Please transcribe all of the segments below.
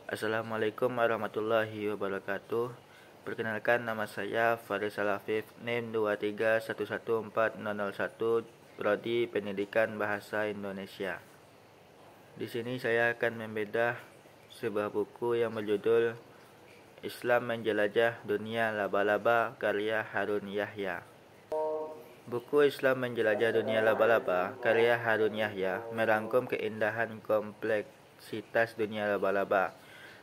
Assalamualaikum warahmatullahi wabarakatuh. Perkenalkan, nama saya Faris Alafif, NIM 2311401, Prodi Pendidikan Bahasa Indonesia. Di sini saya akan membedah sebuah buku yang berjudul Islam Menjelajah Dunia Laba-Laba karya Harun Yahya. Buku Islam Menjelajah Dunia Laba-Laba karya Harun Yahya merangkum keindahan kompleksitas dunia laba-laba,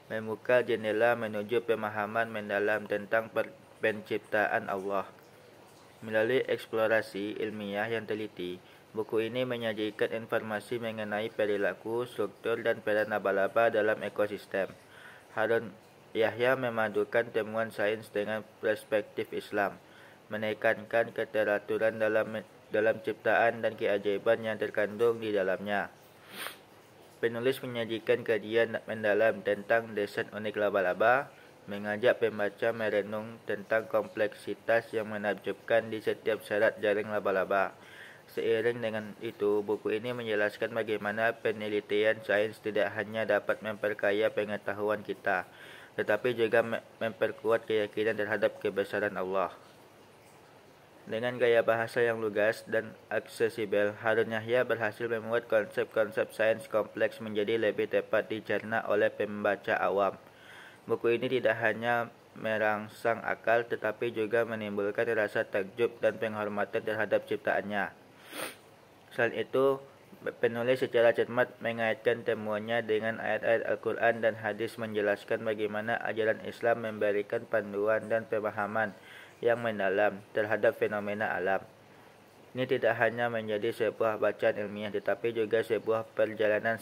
membuka jendela menuju pemahaman mendalam tentang penciptaan Allah. Melalui eksplorasi ilmiah yang teliti, buku ini menyajikan informasi mengenai perilaku, struktur, dan peran laba-laba dalam ekosistem. Harun Yahya memadukan temuan sains dengan perspektif Islam, menekankan keteraturan dalam ciptaan dan keajaiban yang terkandung di dalamnya. Penulis menyajikan kajian mendalam tentang desain unik laba-laba, mengajak pembaca merenung tentang kompleksitas yang menakjubkan di setiap syarat jaring laba-laba. Seiring dengan itu, buku ini menjelaskan bagaimana penelitian sains tidak hanya dapat memperkaya pengetahuan kita, tetapi juga memperkuat keyakinan terhadap kebesaran Allah. Dengan gaya bahasa yang lugas dan aksesibel, Harun Yahya berhasil membuat konsep-konsep sains kompleks menjadi lebih dapat dicerna oleh pembaca awam. Buku ini tidak hanya merangsang akal, tetapi juga menimbulkan rasa takjub dan penghormatan terhadap ciptaannya. Selain itu, penulis secara cermat mengaitkan temuannya dengan ayat-ayat Al-Quran dan hadis, menjelaskan bagaimana ajaran Islam memberikan panduan dan pemahaman yang mendalam terhadap fenomena alam. Ini tidak hanya menjadi sebuah bacaan ilmiah, tetapi juga sebuah perjalanan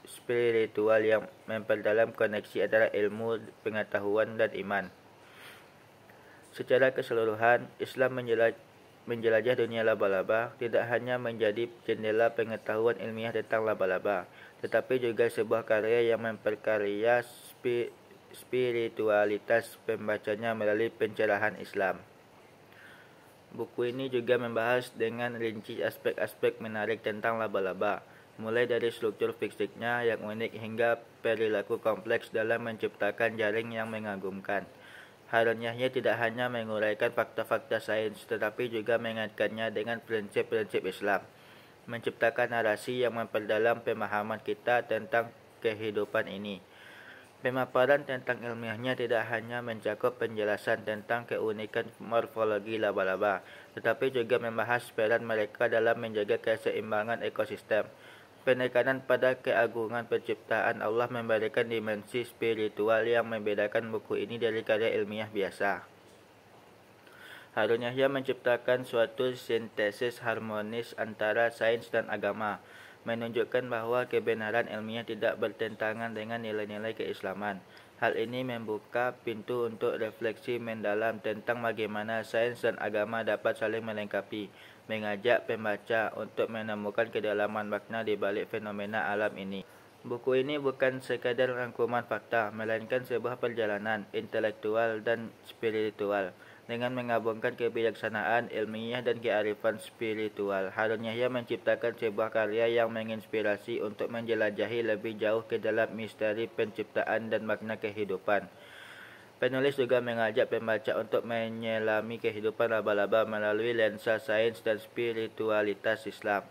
spiritual yang memperdalam koneksi antara ilmu, pengetahuan, dan iman. Secara keseluruhan, Islam menjelajah dunia laba-laba tidak hanya menjadi jendela pengetahuan ilmiah tentang laba-laba, tetapi juga sebuah karya yang memperkaya spiritualitas pembacanya melalui pencerahan Islam. Buku ini juga membahas dengan rinci aspek-aspek menarik tentang laba-laba, mulai dari struktur fisiknya yang unik hingga perilaku kompleks dalam menciptakan jaring yang mengagumkan. Harun Yahya tidak hanya menguraikan fakta-fakta sains, tetapi juga mengaitkannya dengan prinsip-prinsip Islam, menciptakan narasi yang memperdalam pemahaman kita tentang kehidupan ini. Pemaparan tentang ilmiahnya tidak hanya mencakup penjelasan tentang keunikan morfologi laba-laba, tetapi juga membahas peran mereka dalam menjaga keseimbangan ekosistem. Penekanan pada keagungan penciptaan Allah memberikan dimensi spiritual yang membedakan buku ini dari karya ilmiah biasa. Harun Yahya menciptakan suatu sintesis harmonis antara sains dan agama, menunjukkan bahwa kebenaran ilmiah tidak bertentangan dengan nilai-nilai keislaman. Hal ini membuka pintu untuk refleksi mendalam tentang bagaimana sains dan agama dapat saling melengkapi, mengajak pembaca untuk menemukan kedalaman makna di balik fenomena alam ini. Buku ini bukan sekadar rangkuman fakta, melainkan sebuah perjalanan intelektual dan spiritual. Dengan menggabungkan kebijaksanaan ilmiah dan kearifan spiritual, Harun Yahya menciptakan sebuah karya yang menginspirasi untuk menjelajahi lebih jauh ke dalam misteri penciptaan dan makna kehidupan. Penulis juga mengajak pembaca untuk menyelami kehidupan laba-laba melalui lensa sains dan spiritualitas Islam.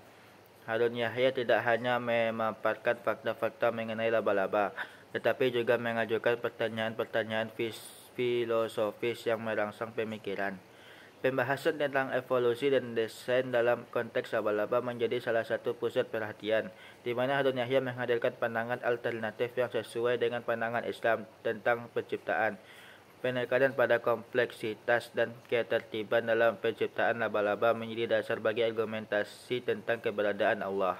Harun Yahya tidak hanya memaparkan fakta-fakta mengenai laba-laba, tetapi juga mengajukan pertanyaan-pertanyaan filosofis yang merangsang pemikiran. Pembahasan tentang evolusi dan desain dalam konteks laba-laba menjadi salah satu pusat perhatian, di mana Harun Yahya menghadirkan pandangan alternatif yang sesuai dengan pandangan Islam tentang penciptaan. Penekanan pada kompleksitas dan ketertiban dalam penciptaan laba-laba menjadi dasar bagi argumentasi tentang keberadaan Allah.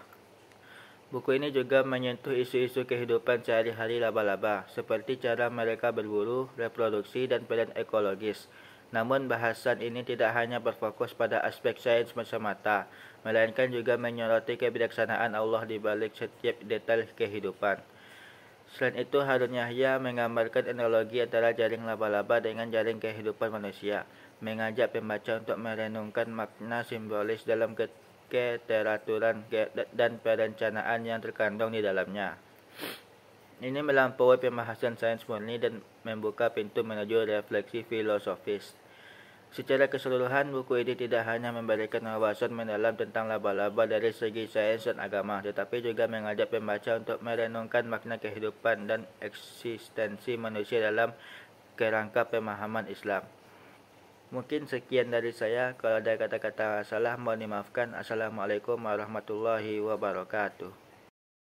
Buku ini juga menyentuh isu-isu kehidupan sehari-hari laba-laba, seperti cara mereka berburu, reproduksi, dan peran ekologis. Namun bahasan ini tidak hanya berfokus pada aspek sains semata, melainkan juga menyoroti kebijaksanaan Allah di balik setiap detail kehidupan. Selain itu, Harun Yahya menggambarkan analogi antara jaring laba-laba dengan jaring kehidupan manusia, mengajak pembaca untuk merenungkan makna simbolis dalam keteraturan dan perencanaan yang terkandung di dalamnya. Ini melampaui pembahasan sains murni dan membuka pintu menuju refleksi filosofis. Secara keseluruhan, buku ini tidak hanya memberikan wawasan mendalam tentang laba-laba dari segi sains dan agama, tetapi juga mengajak pembaca untuk merenungkan makna kehidupan dan eksistensi manusia dalam kerangka pemahaman Islam. Mungkin sekian dari saya. Kalau ada kata-kata salah, mohon dimaafkan. Assalamualaikum warahmatullahi wabarakatuh.